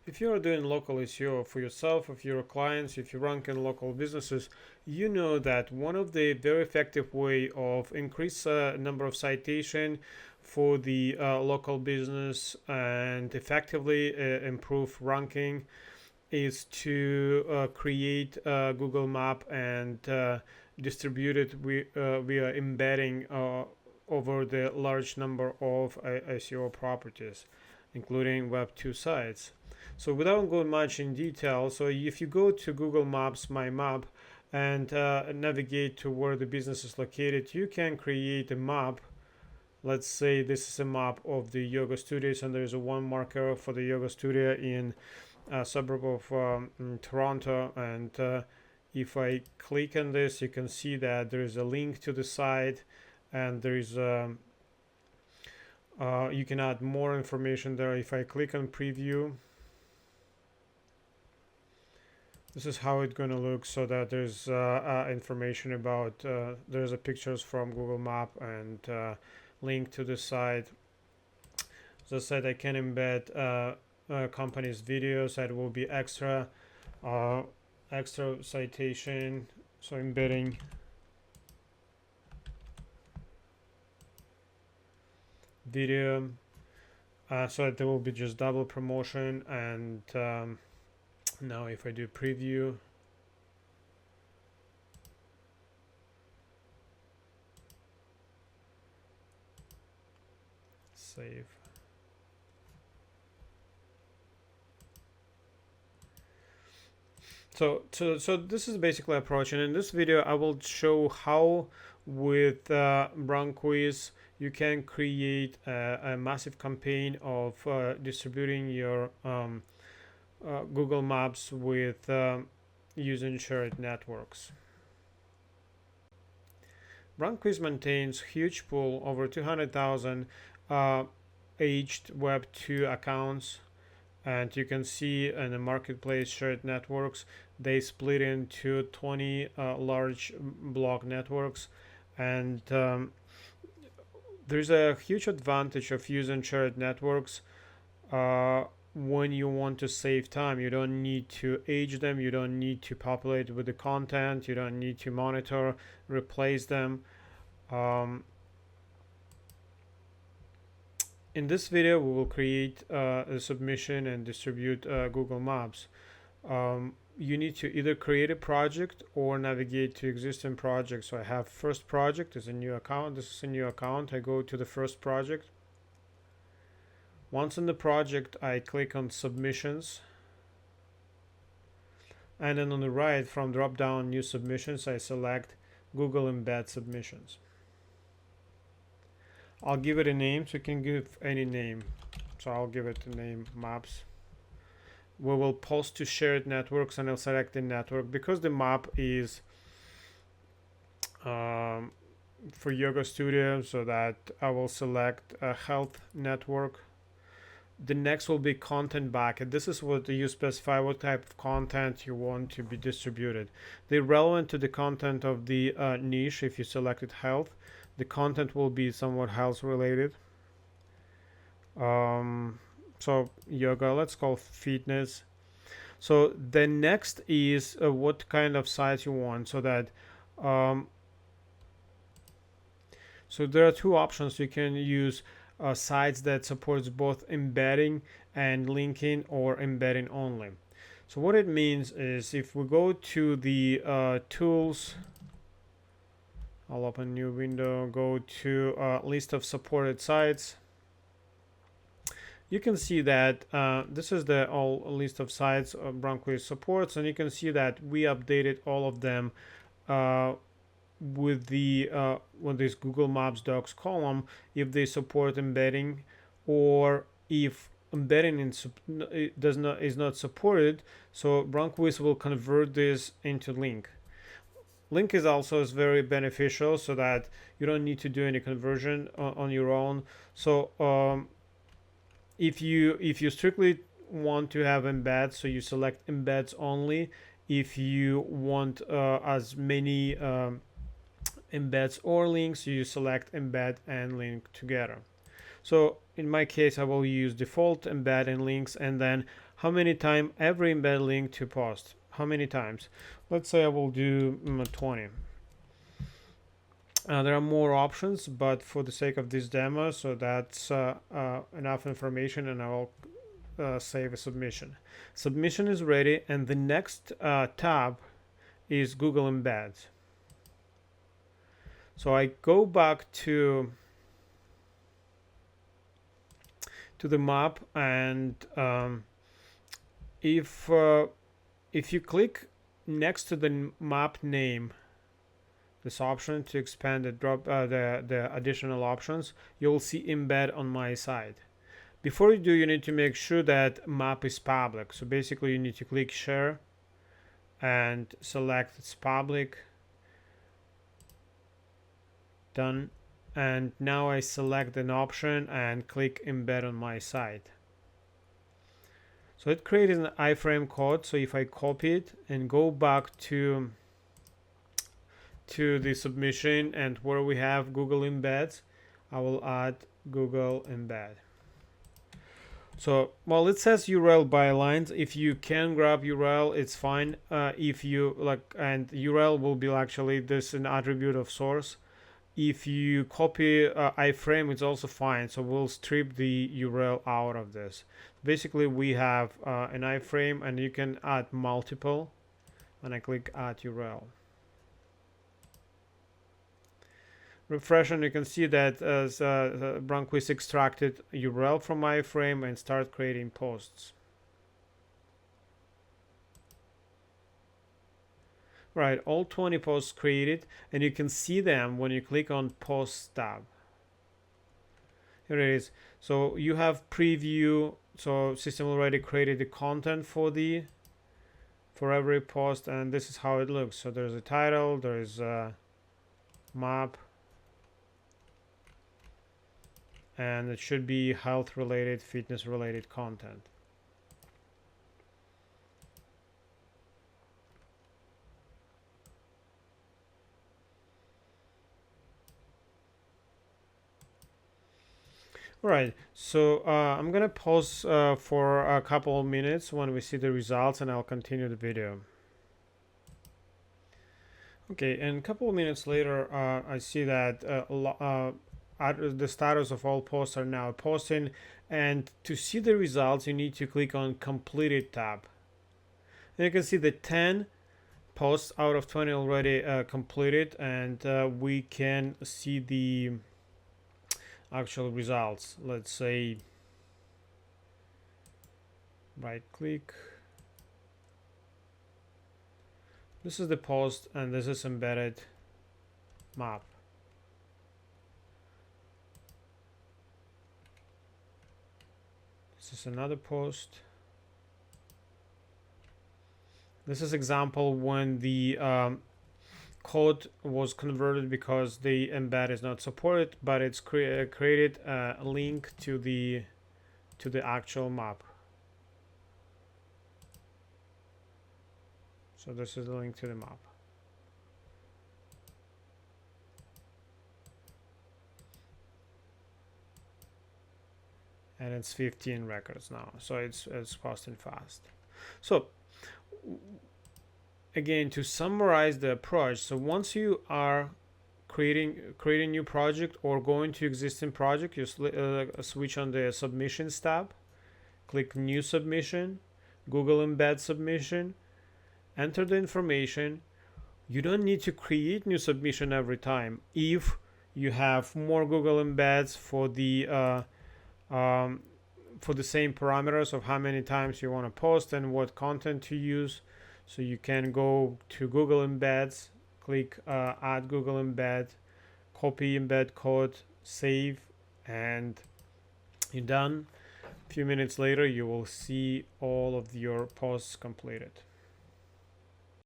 If you are doing local SEO for yourself, if your clients, if you rank in local businesses, you know that one of the very effective way of increase number of citation for the local business and effectively improve ranking is to create a Google Map and distribute it via embedding over the large number of SEO properties, including Web 2 sites. So without going much in detail, so if you go to Google Maps, My Map, and navigate to where the business is located, you can create a map. Let's say this is a map of the yoga studios, and there's a one marker for the yoga studio in a suburb of Toronto. And if I click on this, you can see that there is a link to the site, and there is you can add more information there. If I click on preview, this is how it's going to look, so that there's information about there's a pictures from Google Map and link to the site. As I said, I can embed company's videos. That will be extra citation. So embedding video, so that there will be just double promotion. And now if I do preview, save. So this is basically approach, and in this video I will show how with RankWyz you can create a massive campaign of distributing your Google Maps with using shared networks. RankWyz maintains huge pool, over 200,000 aged Web 2 accounts, and you can see in the marketplace shared networks they split into 20 large block networks. And there's a huge advantage of using shared networks when you want to save time. You don't need to age them, you don't need to populate with the content, you don't need to monitor, replace them. In this video we will create a submission and distribute Google Maps. You need to either create a project or navigate to existing projects. So I have first project is a new account. This is a new account. I go to the first project. Once in the project, I click on submissions, and then on the right from drop down new submissions I select Google Embed Submissions. I'll give it a name, so you can give any name. So I'll give it the name Maps. We will post to shared networks, and I'll select the network because the map is for yoga studio, so that I will select a health network. The next will be content bucket. This is what you specify what type of content you want to be distributed. They're relevant to the content of the niche. If you selected health, the content will be somewhat health related. So yoga, let's call fitness. So the next is what kind of sites you want, so that so there are two options. You can use sites that supports both embedding and linking, or embedding only. So what it means is, if we go to the tools, I'll open a new window, go to list of supported sites. You can see that this is the all list of sites RankWyz supports, and you can see that we updated all of them with the with this Google Maps docs column if they support embedding, or if embedding is not supported. So RankWyz will convert this into link. Link is also very beneficial, so that you don't need to do any conversion on your own. So if you strictly want to have embeds, so you select embeds only. If you want as many embeds or links, you select embed and link together. So in my case I will use default embed and links, and then how many times every embed link to post. How many times? Let's say I will do 20. There are more options, but for the sake of this demo, so that's enough information, and I will save a submission. Submission is ready, and the next tab is Google Embeds. So I go back to the map, and if you click next to the map name, this option to expand the additional options, you'll see embed on my side. Before you do, you need to make sure that map is public. So basically you need to click share and select it's public. Done. And now I select an option and click embed on my side. So it created an iframe code. So if I copy it and go back to the submission and where we have Google Embeds, I will add Google Embed. So, well, it says URL by lines. If you can grab URL, it's fine. If you like, and URL will be actually this an attribute of source. If you copy iframe, it's also fine. So we'll strip the URL out of this. Basically, we have an iframe, and you can add multiple. And I click add URL. Refresh, and you can see that as RankWyz extracted URL from iframe and start creating posts. Right, all 20 posts created, and you can see them when you click on Posts tab. Here it is. So you have preview. So system already created the content for every post, and this is how it looks. So there's a title, there's a map, and it should be health related, fitness related content. Right, so I'm gonna pause for a couple of minutes when we see the results, and I'll continue the video. Okay, and a couple of minutes later, I see that the status of all posts are now posting, and to see the results you need to click on completed tab, and you can see the 10 posts out of 20 already completed, and we can see the actual results. Let's say right click, this is the post, and this is embedded map. This is another post. This is example when the code was converted because the embed is not supported, but it's created a link to the actual map. So this is the link to the map. And it's 15 records now, so it's posting fast. So again, to summarize the approach, so once you are creating new project or going to existing project, you switch on the submissions tab, click new submission, Google Embed submission, enter the information. You don't need to create new submission every time. If you have more Google Embeds for the same parameters of how many times you want to post and what content to use, so you can go to Google Embeds, click add Google Embed, copy embed code, save, and you're done. A few minutes later you will see all of your posts completed.